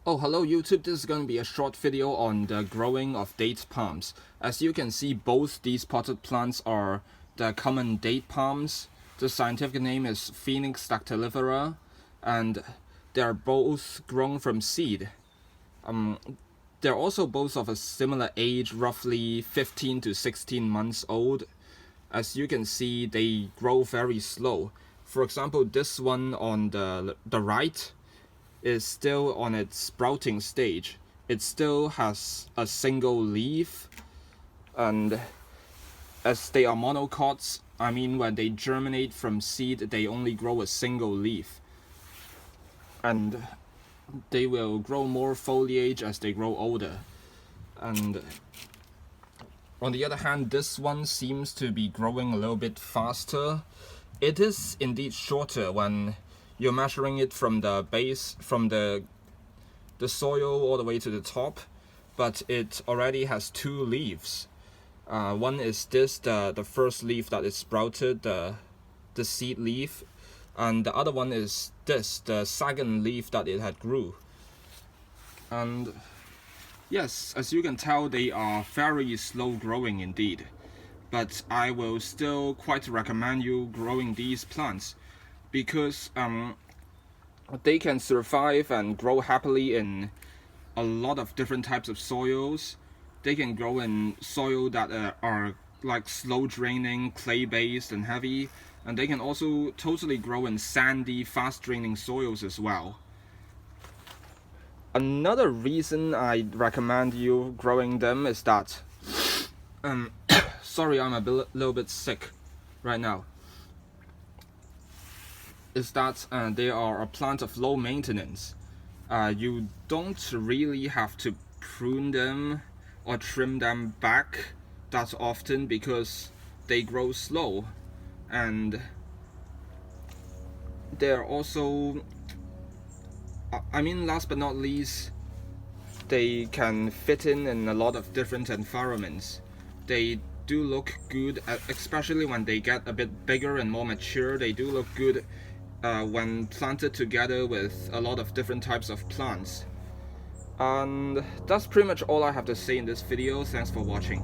Oh, hello YouTube, this is going to be a short video on the growing of date palms. As you can see, both these potted plants are the common date palms. The scientific name is Phoenix dactylifera, and they are both grown from seed. They're also both of a similar age, roughly 15 to 16 months old. As you can see, they grow very slow. For example, this one on the right is still on its sprouting stage. It still has a single leaf, and as they are monocots, I mean when they germinate from seed, they only grow a single leaf. And they will grow more foliage as they grow older. And on the other hand, this one seems to be growing a little bit faster. It is indeed shorter when you're measuring it from the base, from the soil all the way to the top, but it already has two leaves. One is this, the first leaf that is sprouted, the seed leaf, and the other one is this, the second leaf that it had grew. And yes, as you can tell, they are very slow growing indeed, but I will still quite recommend you growing these plants, because they can survive and grow happily in a lot of different types of soils. They can grow in soil that are like slow draining, clay based and heavy, and they can also totally grow in sandy, fast draining soils as well. Another reason I recommend you growing them is that sorry, I'm a little bit sick right now. Is that they are a plant of low maintenance. You don't really have to prune them or trim them back that often because they grow slow, and they're also, I mean, last but not least, they can fit in a lot of different environments. They do look good, especially when they get a bit bigger and more mature. They do look good when planted together with a lot of different types of plants. And that's pretty much all I have to say in this video. Thanks for watching.